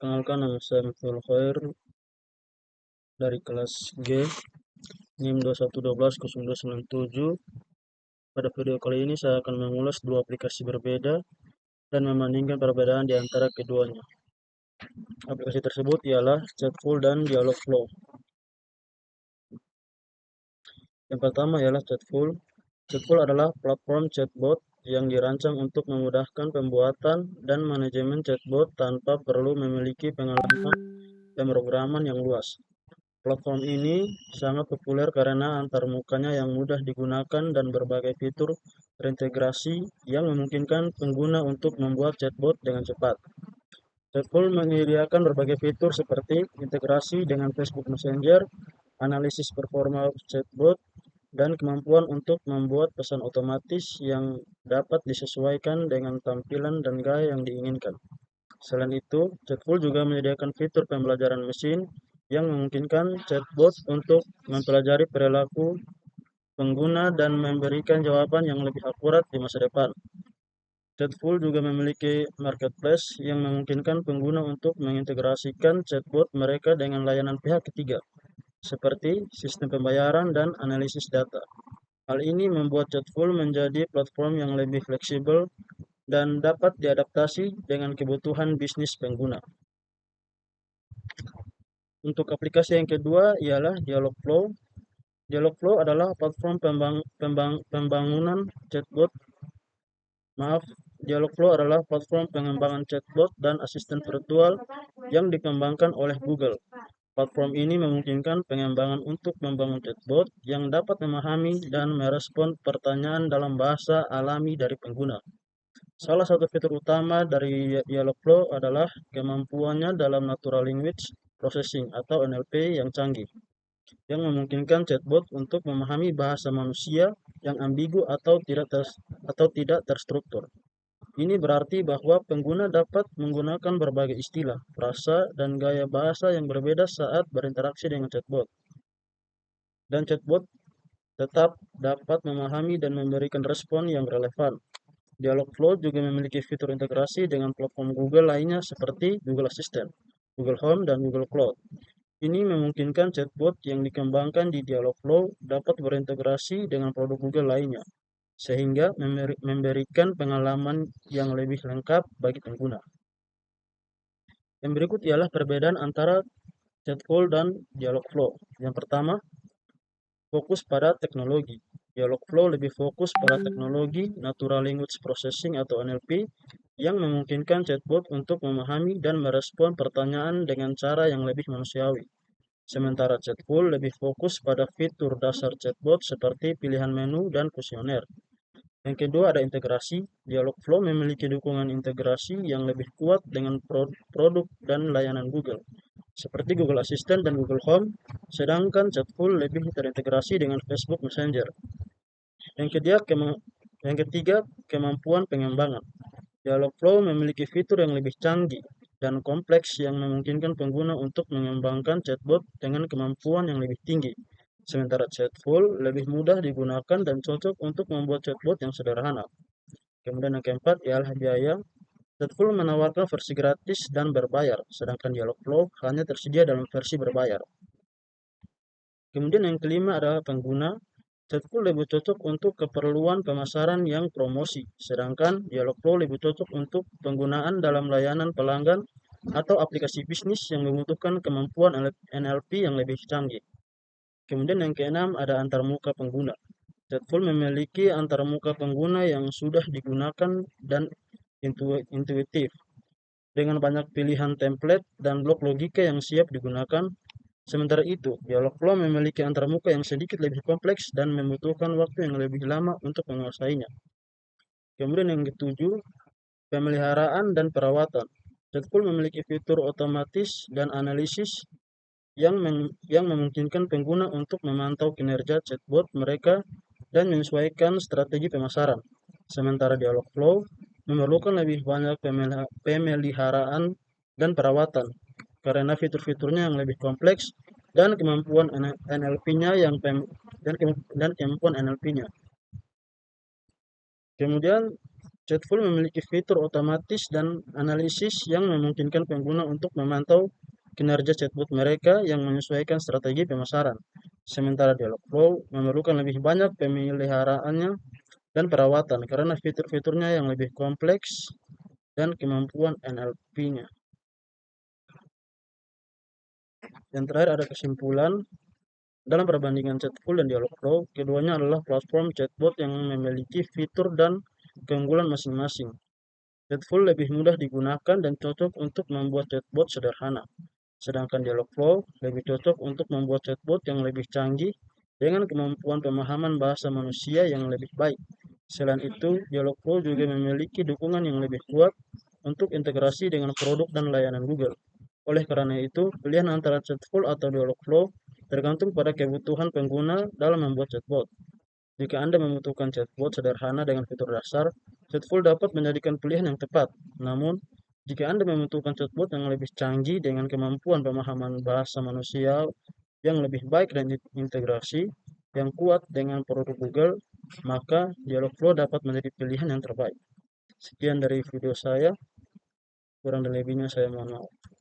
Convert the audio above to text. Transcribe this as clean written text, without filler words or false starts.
Perkenalkan, nama saya Miftul Khair dari kelas G, NIM 21120297. Pada video kali ini saya akan mengulas dua aplikasi berbeda dan membandingkan perbedaan di antara keduanya. Aplikasi tersebut ialah Chatfuel dan Dialogflow. Yang pertama ialah Chatfuel. Chatfuel adalah platform chatbot yang dirancang untuk memudahkan pembuatan dan manajemen chatbot tanpa perlu memiliki pengalaman pemrograman yang luas. Platform ini sangat populer karena antarmukanya yang mudah digunakan dan berbagai fitur terintegrasi yang memungkinkan pengguna untuk membuat chatbot dengan cepat. Chatfuel menyediakan berbagai fitur seperti integrasi dengan Facebook Messenger, analisis performa chatbot, dan kemampuan untuk membuat pesan otomatis yang dapat disesuaikan dengan tampilan dan gaya yang diinginkan. Selain itu, Chatfuel juga menyediakan fitur pembelajaran mesin yang memungkinkan chatbot untuk mempelajari perilaku pengguna dan memberikan jawaban yang lebih akurat di masa depan. Chatfuel juga memiliki marketplace yang memungkinkan pengguna untuk mengintegrasikan chatbot mereka dengan layanan pihak ketiga, seperti sistem pembayaran dan analisis data. Hal ini membuat Chatfuel menjadi platform yang lebih fleksibel dan dapat diadaptasi dengan kebutuhan bisnis pengguna. Untuk aplikasi yang kedua ialah Dialogflow. Dialogflow adalah platform pembangunan chatbot. Dialogflow adalah platform pengembangan chatbot dan asisten virtual yang dikembangkan oleh Google. Platform ini memungkinkan pengembangan untuk membangun chatbot yang dapat memahami dan merespon pertanyaan dalam bahasa alami dari pengguna. Salah satu fitur utama dari Dialogflow adalah kemampuannya dalam Natural Language Processing atau NLP yang canggih, yang memungkinkan chatbot untuk memahami bahasa manusia yang ambigu atau tidak terstruktur. Ini berarti bahwa pengguna dapat menggunakan berbagai istilah, frasa, dan gaya bahasa yang berbeda saat berinteraksi dengan chatbot. Dan chatbot tetap dapat memahami dan memberikan respon yang relevan. Dialogflow juga memiliki fitur integrasi dengan platform Google lainnya seperti Google Assistant, Google Home, dan Google Cloud. Ini memungkinkan chatbot yang dikembangkan di Dialogflow dapat berintegrasi dengan produk Google lainnya, sehingga memberikan pengalaman yang lebih lengkap bagi pengguna. Yang berikut ialah perbedaan antara Chatfuel dan Dialogflow. Yang pertama, fokus pada teknologi. Dialogflow lebih fokus pada teknologi Natural Language Processing atau NLP yang memungkinkan chatbot untuk memahami dan merespon pertanyaan dengan cara yang lebih manusiawi. Sementara Chatfuel lebih fokus pada fitur dasar chatbot seperti pilihan menu dan kuesioner. Yang kedua ada integrasi. Dialogflow memiliki dukungan integrasi yang lebih kuat dengan produk dan layanan Google, seperti Google Assistant dan Google Home, sedangkan Chatfuel lebih terintegrasi dengan Facebook Messenger. Yang ketiga, kemampuan pengembangan. Dialogflow memiliki fitur yang lebih canggih dan kompleks yang memungkinkan pengguna untuk mengembangkan chatbot dengan kemampuan yang lebih tinggi. Sementara Chatfuel lebih mudah digunakan dan cocok untuk membuat chatbot yang sederhana. Kemudian yang keempat ialah biaya. Chatfuel menawarkan versi gratis dan berbayar, sedangkan Dialogflow hanya tersedia dalam versi berbayar. Kemudian yang kelima adalah pengguna. Chatfuel lebih cocok untuk keperluan pemasaran yang promosi, sedangkan Dialogflow lebih cocok untuk penggunaan dalam layanan pelanggan atau aplikasi bisnis yang membutuhkan kemampuan NLP yang lebih canggih. Kemudian yang keenam ada antarmuka pengguna. Chatfuel memiliki antarmuka pengguna yang sudah digunakan dan intuitif, dengan banyak pilihan template dan blok logika yang siap digunakan. Sementara itu, Dialogflow memiliki antarmuka yang sedikit lebih kompleks dan membutuhkan waktu yang lebih lama untuk menguasainya. Kemudian yang ketujuh, pemeliharaan dan perawatan. Chatfuel memiliki fitur otomatis dan analisis yang memungkinkan pengguna untuk memantau kinerja chatbot mereka dan menyesuaikan strategi pemasaran. Sementara Dialogflow memerlukan lebih banyak pemeliharaan dan perawatan karena fitur-fiturnya yang lebih kompleks dan kemampuan NLP-nya dan kemampuan NLP-nya. Kemudian Chatful memiliki fitur otomatis dan analisis yang memungkinkan pengguna untuk memantau kinerja chatbot mereka yang menyesuaikan strategi pemasaran. Sementara Dialogflow memerlukan lebih banyak pemeliharaannya dan perawatan karena fitur-fiturnya yang lebih kompleks dan kemampuan NLP-nya. Yang terakhir ada kesimpulan, dalam perbandingan Chatful dan Dialogflow, keduanya adalah platform chatbot yang memiliki fitur dan keunggulan masing-masing. Chatful lebih mudah digunakan dan cocok untuk membuat chatbot sederhana, sedangkan Dialogflow lebih cocok untuk membuat chatbot yang lebih canggih dengan kemampuan pemahaman bahasa manusia yang lebih baik. Selain itu, Dialogflow juga memiliki dukungan yang lebih kuat untuk integrasi dengan produk dan layanan Google. Oleh karena itu, pilihan antara Chatful atau Dialogflow tergantung pada kebutuhan pengguna dalam membuat chatbot. Jika Anda membutuhkan chatbot sederhana dengan fitur dasar, Chatful dapat menjadikan pilihan yang tepat. Namun, jika Anda membutuhkan chatbot yang lebih canggih dengan kemampuan pemahaman bahasa manusia yang lebih baik dan integrasi yang kuat dengan produk Google, maka Dialogflow dapat menjadi pilihan yang terbaik. Sekian dari video saya, kurang dan lebihnya saya mohon maaf.